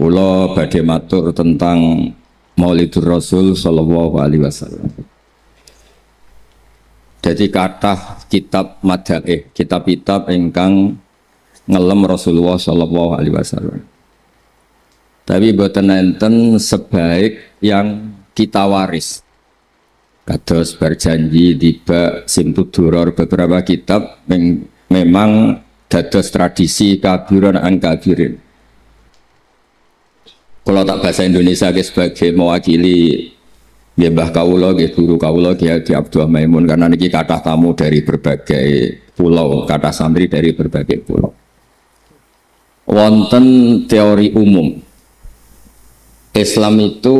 Kula badhe matur tentang Maulidur Rasul sallallahu alaihi wasallam. Jadi kathah kitab madaih, kitab-kitab ingkang ngelem Rasulullah sallallahu alaihi wasallam. Tapi boten enten sebaik yang kita waris. Kados berjanji tiba simtuduror beberapa kitab memang dados tradisi kabiran an kabirin. Kalau tak bahasa Indonesia sebagai mewakili Mbah Kawula, guru Kawula Ki Abdul Maimun, karena niki kathah tamu dari berbagai pulau, kathah santri dari berbagai pulau. Wonten teori umum Islam itu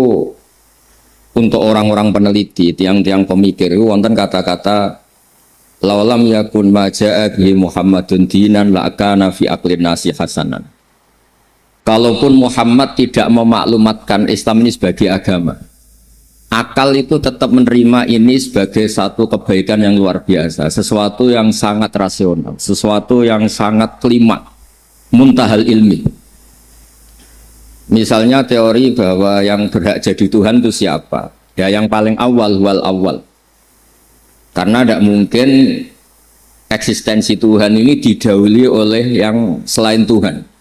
untuk orang-orang peneliti, tiang-tiang pemikir itu wonten kata-kata laulam yakun maja'a bihi Muhammadun dinan la'akana fi aqlin nasi hasanan. Kalaupun Muhammad tidak memaklumatkan Islam ini sebagai agama, akal itu tetap menerima ini sebagai satu kebaikan yang luar biasa, sesuatu yang sangat rasional, sesuatu yang sangat klimak, muntahal ilmi. Misalnya teori bahwa yang berhak jadi Tuhan itu siapa? Ya yang paling awal, wal awal. Karena tidak mungkin eksistensi Tuhan ini didahului oleh yang selain Tuhan.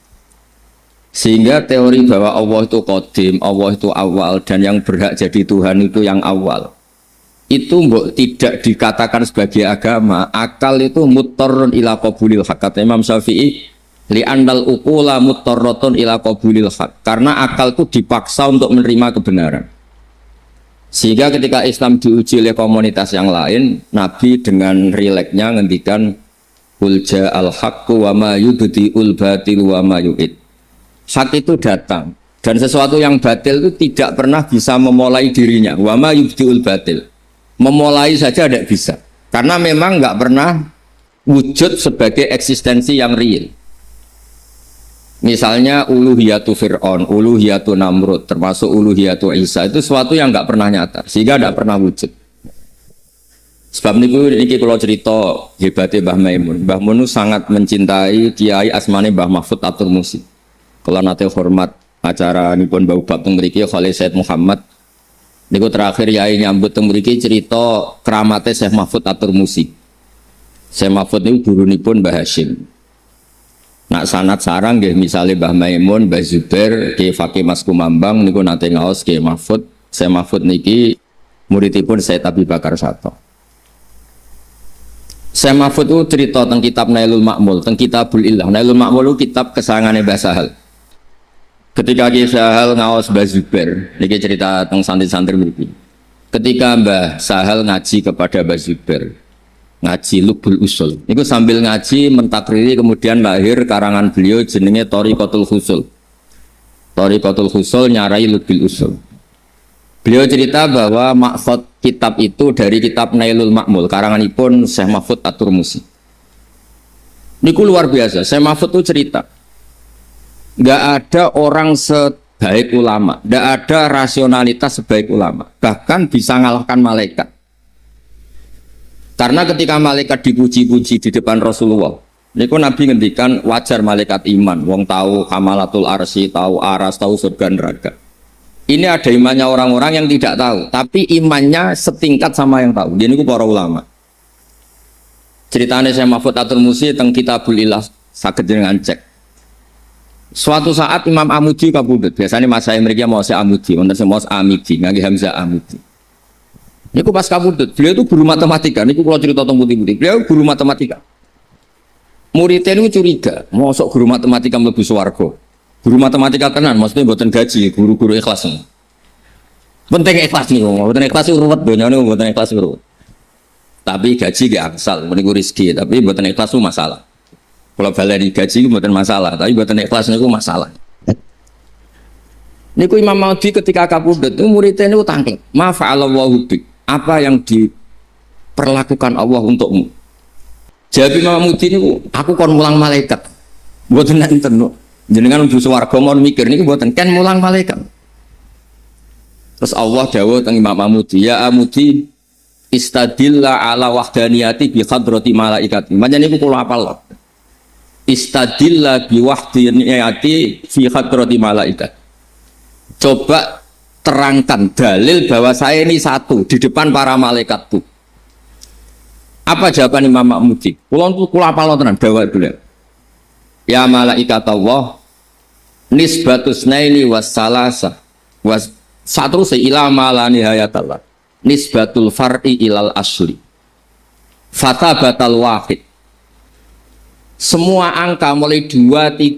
Sehingga teori bahwa Allah itu qadim, Allah itu awal, dan yang berhak jadi Tuhan itu yang awal, itu tidak dikatakan sebagai agama. Akal itu muttarrun ila qabulil haq. Kata Imam Syafi'i, li'annal uqula muttarratun ila qabulil haq. Karena akal itu dipaksa untuk menerima kebenaran. Sehingga ketika Islam diuji oleh komunitas yang lain, Nabi dengan rileksnya ngendikan qul ja'al haqqu wa ma yubdi'ul batil wa ma yu'id. Hak itu datang, dan sesuatu yang batil itu tidak pernah bisa memulai dirinya. Wa ma yubdi'ul batil, memulai saja tidak bisa, karena memang nggak pernah wujud sebagai eksistensi yang real. Misalnya uluhiyatu Fir'aun, uluhiyatu Namrud, termasuk uluhiyatu Isa, itu sesuatu yang nggak pernah nyata, sehingga tidak pernah wujud. Sebab niki kalau cerita hebatnya Mbah Maimun. Mbah Mun sangat mencintai Kiai asmane Mbah Mahfud Atur Musi. Kalau nanti hormat acara nipun bau bab teng mriki Khalil Said Muhammad niku terakhir yai nyambut teng mriki cerita keramate Syekh Mahfud Atur Musi. Syekh Mahfud niku gurunipun Mbah Hasyim. Nak sanad sarang nggih misale Mbah Maimun, Mbah Zubair, Ki Fakih Mas Kumambang niku nate ngaos Ki Mahfud. Syekh Mahfud niki muridipun Said Abi Bakar Sato. Syekh Mahfud itu cerita tentang kitab Nailul Ma'mul, tentang Kitabul Ilah. Nailul Ma'mul itu kitab kesayangannya Mbah Sahal. Ketika Mbah Sahal ngaos Mbah Zubair, ini cerita tentang santri-santri mriki. Ketika Mbah Sahal ngaji kepada Mbah Zubair, ngaji Lubul Usul. Itu sambil ngaji mentakriri kemudian lahir karangan beliau jenenge Thariqatul Husul. Thariqatul Husul nyarai Lubul Usul. Beliau cerita bahwa maksud kitab itu dari kitab Nailul Ma'mul, karanganipun Syekh Mahfud Atur Musi. Niku luar biasa. Syekh Mahfud itu cerita, nggak ada orang sebaik ulama, nggak ada rasionalitas sebaik ulama, bahkan bisa ngalahkan malaikat. Karena ketika malaikat dipuji-puji di depan Rasulullah, niku Nabi ngendikan wajar malaikat iman, wong tahu kamalatul arsy, tahu aras, tahu surga neraka. Ini ada imannya orang-orang yang tidak tahu, tapi imannya setingkat sama yang tahu. Dia niku para ulama. Ceritanya Syekh Mahfud Atur Musi tentang Kitabul Ilah saged jenengan cek. Suatu saat Imam Amudi kabudut. Biasanya mas saya mereka mau saya Amudi, wonten sing mau Amidi, ngangge Hamzah Amudi. Niku pas kabudut, beliau itu guru matematika. Niku kalau cerita tentang putih-putih, beliau guru matematika. Muridnya itu curiga, mosok guru matematika mlebu swarga. Guru matematika tenan, maksudnya mboten gaji, guru-guru ikhlas. Penting ikhlas nih, mboten ikhlas ruwet donyane, mboten ikhlas ruwet. Tapi gaji gak angsal, meniku rezeki, tapi mboten ikhlas itu masalah. Kalau baleni gaji itu mboten masalah, tapi mboten ikhlas niku masalah. Niku Imam Maudi ketika kabudut itu muridnya niku tangkling, "Ma fa'alallahu bik?" Apa yang diperlakukan Allah untukmu? Jawab Imam Maudi niku, "Aku kon mulang malaikat." Mboten enten. Jenengan mlebu swarga mon mikir niku mboten kan mulang malaikat. Terus Allah dawuh teng Imam Amudi, "Ya Amudi, istadilla ala wahdaniyati bi hadrati malaikati." Manjane niku kula hafal. Istadilla bi wahdaniyati fi hadrati malaikat. Coba terangkan dalil bahwa saya ini satu di depan para malaikat tuh. Apa jawaban Imam Ma'mudi? Kula apal tenan dawuh beliau. Ya malaikat Allah nisbatus naili wassalasa was satu ila ma la nihayatallah. Nisbatul far'i ilal asli. Fatabatal wahid. Semua angka mulai 2,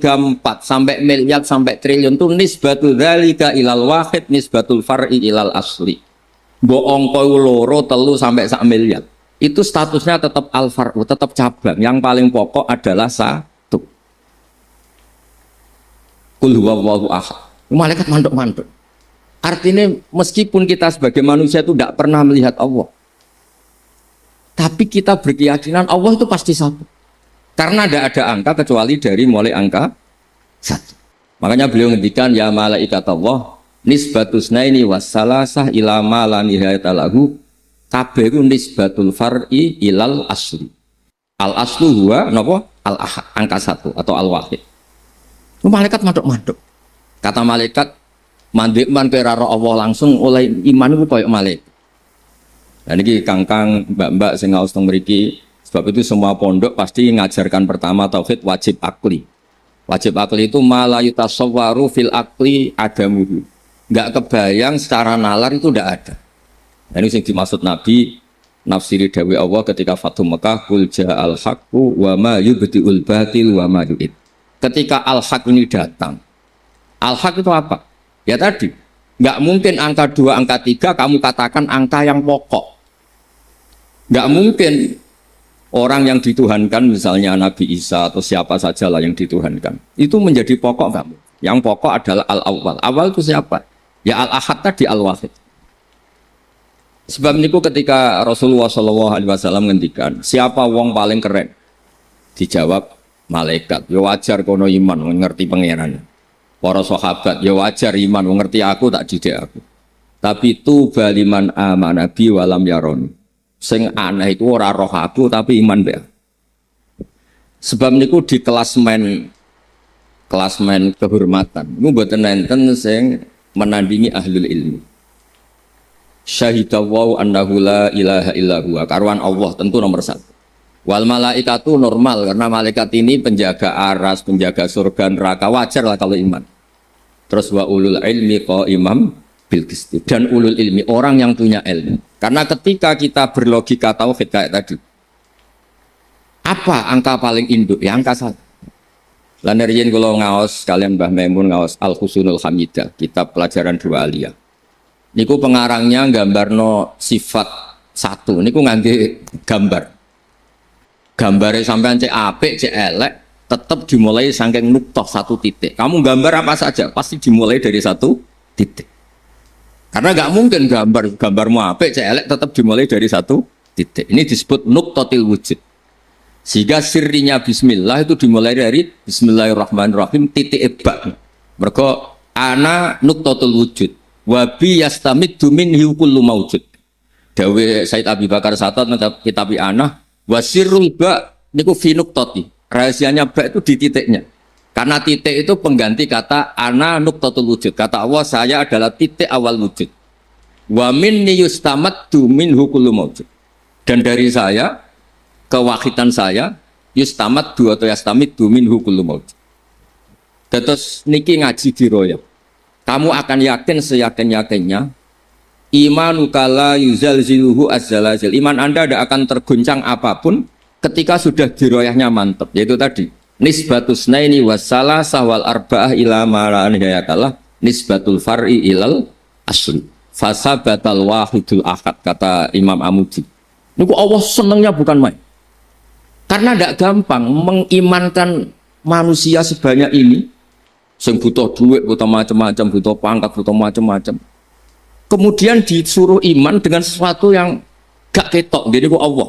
3, 4 sampai miliar sampai triliun itu nisbatul dzalika ilal wahid nisbatul far'i ilal asli. Mbok angka loro telu sampai 1 miliar. Itu statusnya tetap al-far'u, tetap cabang. Yang paling pokok adalah satu. Qul huwallahu ahad. Malaikat manduk-manduk. Artinya meskipun kita sebagai manusia itu tidak pernah melihat Allah, tapi kita berkeyakinan Allah itu pasti satu. Karena tidak ada angka kecuali dari mulai angka satu. Makanya beliau ngendikan ya malaikat Allah nisbatus naini wassalasah ila ma la nihayata lahu kabeh nisbatul far'i ilal asli. Al aslu huwa napa? Al ahad, angka satu atau al wahid. Malaikat manduk-manduk. Kata malaikat mandik man kira Allah langsung oleh iman itu koyok malaikat. Dan ini kangkang mbak-mbak sing ngaos teng mriki, sebab itu semua pondok pasti ngajarkan pertama tauhid wajib akli. Wajib akli itu ma la yutasawwaru fil akli adamuhu. Enggak kebayang secara nalar itu tidak ada. Dan ini yang dimaksud Nabi nafsiri dawuh Allah ketika Fathu Mekah qul ja'al haqqu wa ma yubdiul batil wa ma yu'id. Ketika al-haq ini datang. Al-haq itu apa? Ya tadi, nggak mungkin angka 2, angka 3 kamu katakan angka yang pokok. Nggak mungkin orang yang dituhankan, misalnya Nabi Isa atau siapa sajalah yang dituhankan, itu menjadi pokok kamu. Yang pokok adalah al-awwal. Awal itu siapa? Ya al-ahad tadi, al-wahid. Sebab niku ketika Rasulullah SAW ngendikan, siapa wong paling keren? Dijawab malaikat. Ya wajar kono iman mengerti pangeran. Para sahabat, ya wajar iman, mengerti aku tak didik aku. Tapi itu baliman amanabi walam yaron. Sing aneh itu ora roh aku tapi iman be. Sebab niku di klasmen kehormatan. Niku mboten enten sing menandingi ahlul ilmi. Syahidallahu annahu la ilaha illa huwa. Karuan Allah tentu nomor 1. Wal malaikatu normal karena malaikat ini penjaga aras, penjaga surga neraka, wajar lah kalau iman. Terus wa ulul ilmi qaimam bil qisti, dan ulul ilmi orang yang punya ilmu. Karena ketika kita berlogika tauhid kayak tadi, apa angka paling induk? Ya angka 1. Lan riyen kula ngaos kalian Mbah Maimun ngaos Al Husnul Hamidah, kitab pelajaran 2 aliyah. Niku pengarangnya gambarno sifat 1. Niku ngangge gambar. Gambare sampean cek apik, cek elek, tetap dimulai saking nuktoh 1 titik. Kamu gambar apa saja pasti dimulai dari 1 titik. Karena nggak mungkin gambarmu apik, cek elek tetap dimulai dari 1 titik. Ini disebut nuktotil wujud. Sehingga sirinya bismillah itu dimulai dari bismillahirrahmanirrahim titik ibak. Mergo ana nuktotul wujud. Wabi yastamiddu minhu kullu maujud. Dawe Said Abi Bakar Satot kitab Anah wasirul ba niku fi nuktoti. Rahasianya ba itu di titiknya. Karena titik itu pengganti kata ana nuktotul wujud. Kata Allah saya adalah titik awal wujud. Wa minni yustamaddu minhu kullu maujud. Dan dari saya kewahidan saya yustamaddu atau yastamiddu minhu kullu maujud. Terus niki ngaji di roya. Kamu akan yakin seyakin-yakinnya imanuka la yuzalziluhu azzalazil. Iman Anda tidak akan terguncang apapun ketika sudah diroyahnya mantap. Yaitu tadi nisbatus naini wassalasah wal arba'ah ila ma la nihayatalah nisbatul far'i ilal asli. Fasabatal wahidul ahad kata Imam Amudi. Niku Allah senangnya bukan main. Karena tidak gampang mengimankan manusia sebanyak ini. Yang butuh duit, butuh macam-macam, butuh pangkat, butuh macam-macam. Kemudian disuruh iman dengan sesuatu yang gak ketok, jadi kok Allah.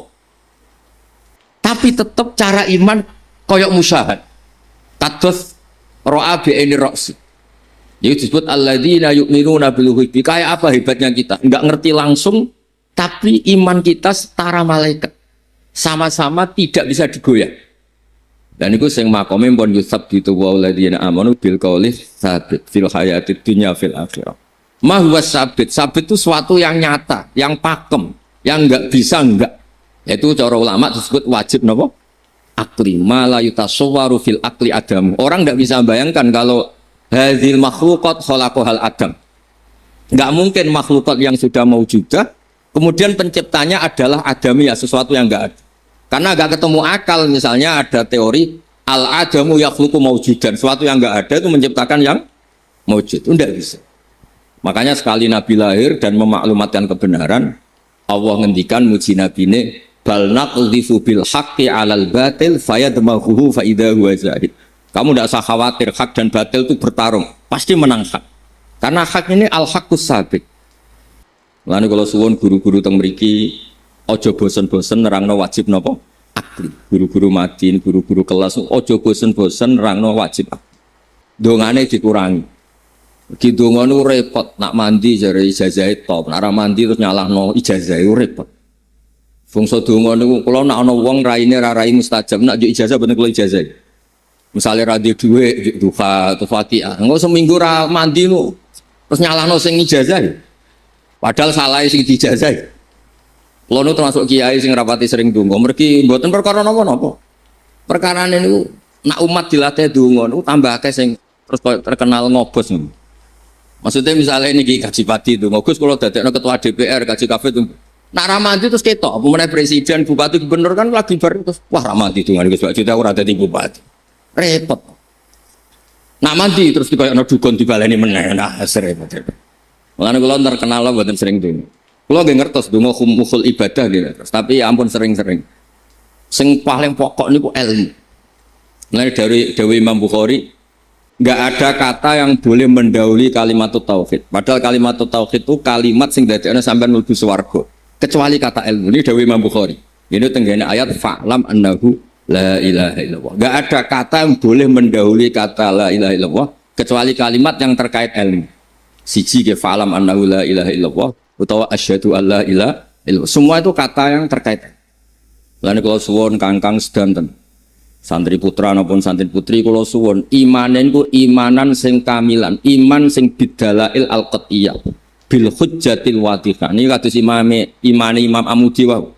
Tapi tetap cara iman koyok musyahad. Kados ro'a bi'aini ra'si. Itu disebut alladzina yu'minuna bil ghaibi. Kayak apa hebatnya kita? Enggak ngerti langsung, tapi iman kita setara malaikat. Sama-sama tidak bisa digoyah. Dan itu sing makome pun yusab gitu waladina amanu bil qauli sabit fil hayatid dunya fil akhirah. Ma huwa sabit. Sabit itu suatu yang nyata, yang pakem, yang enggak bisa enggak. Itu cara ulama disebut wajib napa? Akli. Ma la yutasawwaru fil akli adam. Orang enggak bisa bayangkan kalau hadzil makhluqat khalaqahal adam. Enggak mungkin makhlukat yang sudah maujudah kemudian penciptanya adalah adami ya, sesuatu yang enggak ada. Karena agak ketemu akal, misalnya ada teori al-adamu yakhluqu maujudan, sesuatu yang enggak ada itu menciptakan yang maujud, itu enggak bisa. Makanya sekali Nabi lahir dan memaklumatkan kebenaran, Allah ngendikan muji Nabi ini, bal naqdhifu bil haqqi 'alal batil fayadmaghuhu fa idza huwa zahid. Kamu tidak usah khawatir, hak dan batil itu bertarung, pasti menang hak. Karena hak ini al-haqqus sabit. Lalu kalau suwun guru-guru teng mriki ojo bosen-bosen nerangno wajib napa? Akli. Guru-guru madin, guru-guru kelas ojo bosen-bosen nerangno wajib akli. Dongane dikurangi. Ki donga niku repot, nak mandi jare ijazah top, nak ora mandi terus nyalahno ijazah iku repot. Fungsi donga niku kula nak ana wong raine ra rai mustajab, nak njuk ijazah boten kula ijazah. Misale ra duwe dhuwit, duha atau Fatihah, engko seminggu ra mandi niku terus nyalahno sing ijazah. Padahal salah sing dijazah. Kulo nu termasuk kiai sing rapati sering donga. Mergi mboten perkara napa-napa. Perkarane niku nak umat dilatih donga niku tambah akeh sing terus terkenal ngobos. Maksudnya misalnya ini kaji pati donga, Gus kula dadekno ketua DPR kaji kafe itu. Nak ramadi terus ketok, apa meneh presiden, bupati, gubernur kan lagi bar terus wah ramadi donga Gus Pak Juta ora dadi bupati. Repot. Nak mandi terus dikoyokno dukun dibaleni meneh. Nah, repot. Mulane kula terkenal mboten sering donga. Kula nggih ngertos donga khumukhul ibadah nggih, tapi ya ampun sering-sering. Sing paling pokok niku ilmu. Mulane dari Dewi Imam Bukhari, enggak ada kata yang boleh mendahului kalimat tauhid. Padahal kalimat tauhid itu kalimat sing dadekne sampean mlebu swarga. Kecuali kata ilmu. Ini Dewi Imam Bukhari. Ini tenggene ayat fa'lam annahu la ilaha illallah. Enggak ada kata yang boleh mendahului kata la ilaha illallah kecuali kalimat yang terkait ilmu. Siji ke fa'lam annahu la ilaha illallah utawa asyhadu alla ilaha illallah. Semua itu kata yang terkait. Lan kula suwun Kangkang sedanten. Santri putra maupun santri putri kula suwun imanen ku imanan sing kamilan, iman sing bidalail al-qat'iyah bil hujjatil wadihah. Niki kados imane Imam Amudi wae.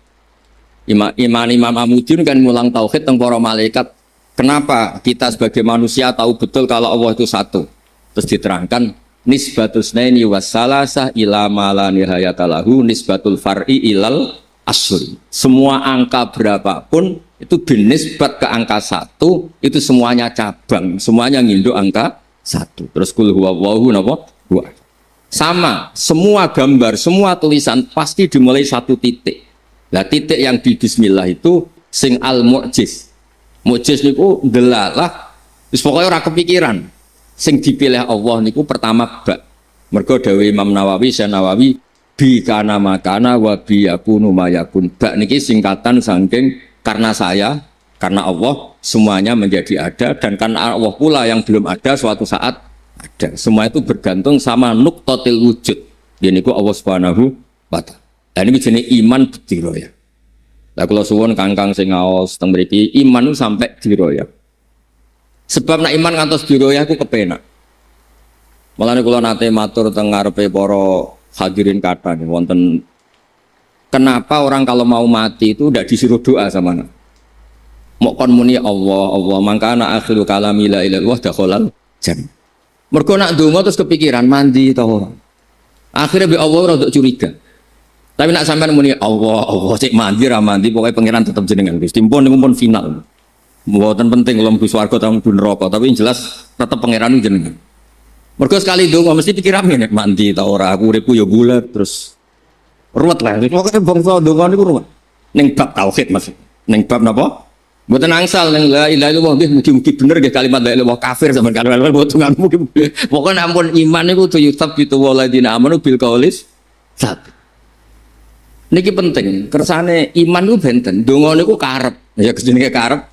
Imam Amudi kan mulang tauhid teng para malaikat. Kenapa kita sebagai manusia tahu betul kalau Allah itu satu? Terus diterangkan nisbatus naini wassalasah ila ma la nihayata lahu nisbatul far'i ilal asri. Semua angka berapapun itu binisbat ke angka satu itu semuanya cabang, semuanya nginduk angka satu. Terus kul huwallahu napa? Huwa. Sama, semua gambar, semua tulisan pasti dimulai satu titik. Nah, titik yang di bismillah itu sing al mu'jiz. Mu'jiz niku delalah wis pokoke ora kepikiran. Sing dipilih Allah niku pertama ba. Mergo dawuh Imam Nawawi, Syekh Nawawi bi kana makana wa bi yakunu mayakun. Ba niki singkatan saking karena saya, karena Allah semuanya menjadi ada dan karena Allah pula yang belum ada suatu saat ada. Semua itu bergantung sama nuqtatil wujud. Yaiku Allah Subhanahu wa taala. Lah niki jenenge iman bediroya. Lah kula suwun Kangkang sing ngaos teng mriki iman itu sampai diroya. Sebab nak iman ngantos diroyah aku kepenak. Mulane kula nate matur teng ngarepe para hadirin kathah wonten kenapa orang kalau mau mati itu tidak disuruh doa sama anak. Mok kon muni Allah mangkana akhiru kalami la ilaha illallah dakhalal jannah. Mergo nak ndonga terus kepikiran mandi ta ora. Akhirnya be Allah rada curiga. Tapi nak sampean muni Allah cek mandi ra mandi pokoke pangeran tetep jenengan Gusti. Pun final. Mboten penting kalau mlebu swarga ta mlebu neraka, tapi yang jelas tetep pangeran jenengan. Mergo sekali ndonga mesti pikiran nek mandi ta ora, aku uripku ya bulat terus ruwet lah. Pokoke bangsa ndonga niku ruwet. Ning bab tauhid Mas. Ning bab napa? Mboten angsal ning la ilaha illallah nggih mugi-mugi bener nggih kalimat la ilaha illallah kafir sampean kalimat mboten mugi. Pokoke ampun iman niku tu yusabbitu waladina amanu bil qaulis sabit. Niki penting, kersane iman niku benten. Ndonga niku karep. Ya jenenge karep